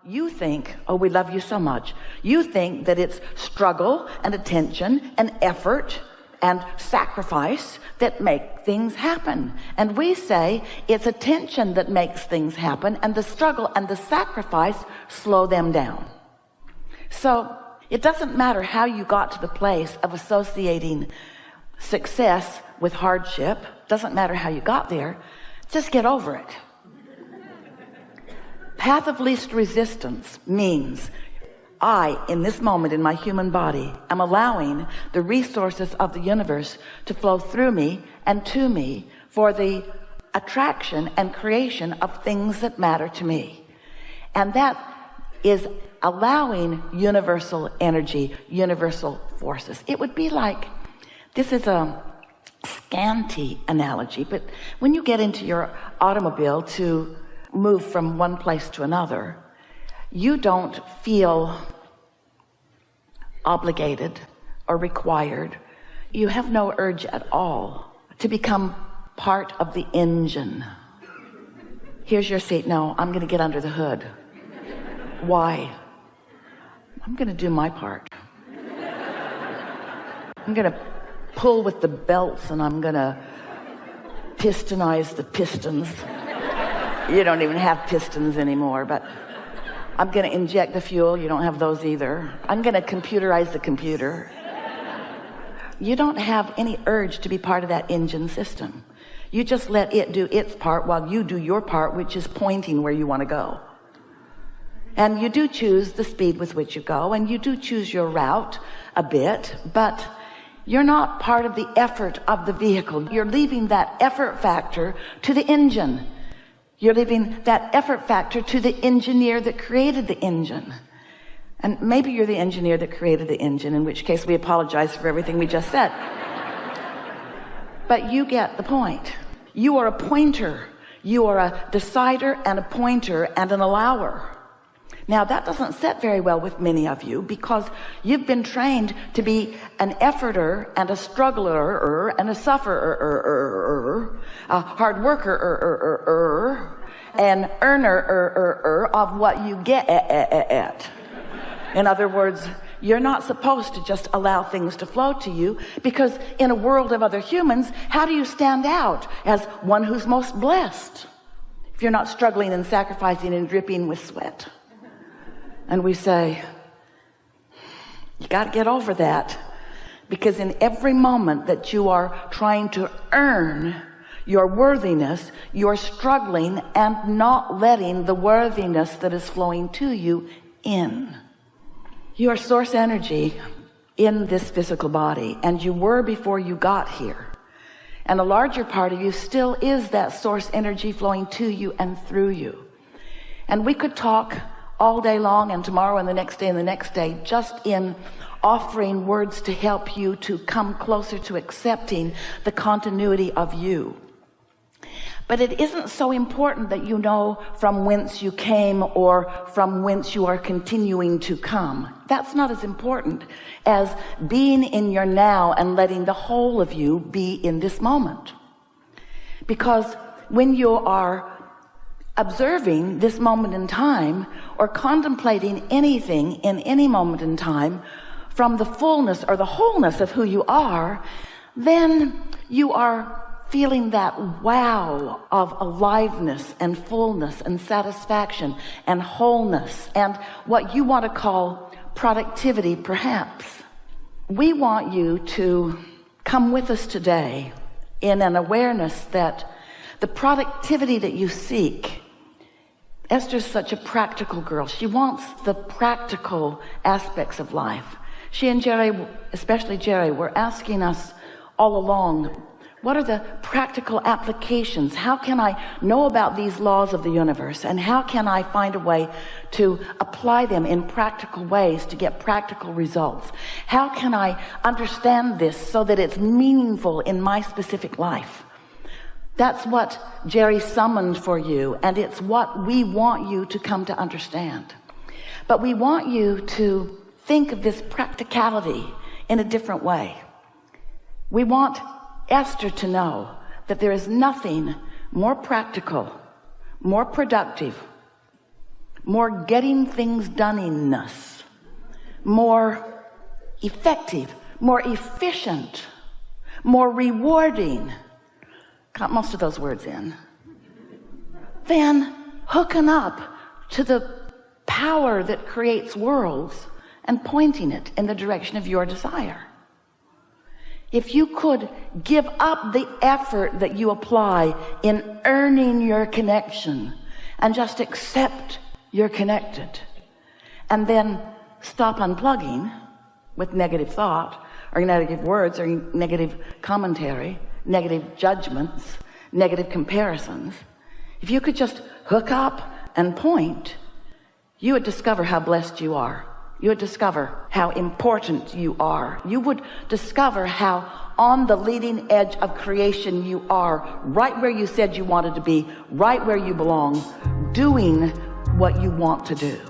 You think, oh, we love you so much. You think that it's struggle and attention and effort and sacrifice that make things happen. And we say it's attention that makes things happen, and the struggle and the sacrifice slow them down. So it doesn't matter how you got to the place of associating success with hardship. Doesn't matter how you got there. Just get over it. Path of least resistance means I, in this moment in my human body, am allowing the resources of the universe to flow through me and to me for the attraction and creation of things that matter to me. And that is allowing universal energy, universal forces. It would be like, this is a scanty analogy, but when you get into your automobile to move from one place to another, you don't feel obligated or required. You have no urge at all to become part of the engine. Here's your seat. No, I'm going to get under the hood. Why? I'm going to do my part. I'm going to pull with the belts, and I'm going to pistonize the pistons. You don't even have pistons anymore, but I'm going to inject the fuel. You don't have those either. I'm going to computerize the computer. You don't have any urge to be part of that engine system. You just let it do its part while you do your part, which is pointing where you want to go. And you do choose the speed with which you go, and you do choose your route a bit, but you're not part of the effort of the vehicle. You're leaving that effort factor to the engine. You're leaving that effort factor to the engineer that created the engine. And maybe you're the engineer that created the engine, in which case we apologize for everything we just said. But you get the point. You are a pointer. You are a decider and a pointer and an allower. Now, that doesn't sit very well with many of you, because you've been trained to be an efforter and a struggler and a sufferer, a hard worker an earner of what you get. In other words, you're not supposed to just allow things to flow to you, because in a world of other humans, how do you stand out as one who's most blessed if you're not struggling and sacrificing and dripping with sweat? And we say, you got to get over that, because in every moment that you are trying to earn your worthiness, you're struggling and not letting the worthiness that is flowing to you in. You are source energy in this physical body, and you were before you got here. And a larger part of you still is that source energy flowing to you and through you. And we could talk all day long, and tomorrow and the next day and the next day, just in offering words to help you to come closer to accepting the continuity of you. But it isn't so important that you know from whence you came or from whence you are continuing to come. That's not as important as being in your now and letting the whole of you be in this moment. Because when you are observing this moment in time, or contemplating anything in any moment in time from the fullness or the wholeness of who you are, then you are feeling that wow of aliveness and fullness and satisfaction and wholeness and what you want to call productivity, perhaps. We want you to come with us today in an awareness that the productivity that you seek, Esther's such a practical girl. She wants the practical aspects of life. She and Jerry, especially Jerry, were asking us all along, what are the practical applications? How can I know about these laws of the universe? And how can I find a way to apply them in practical ways to get practical results? How can I understand this so that it's meaningful in my specific life? That's what Jerry summoned for you, and it's what we want you to come to understand. But we want you to think of this practicality in a different way. We want Esther to know that there is nothing more practical, more productive, more getting things done-inness, more effective, more efficient, more rewarding, got most of those words in, then hooking up to the power that creates worlds and pointing it in the direction of your desire. If you could give up the effort that you apply in earning your connection and just accept you're connected, and then stop unplugging with negative thought or negative words or negative commentary, negative judgments, negative comparisons, if you could just hook up and point, you would discover how blessed you are. You would discover how important you are. You would discover how on the leading edge of creation you are, right where you said you wanted to be, right where you belong, doing what you want to do.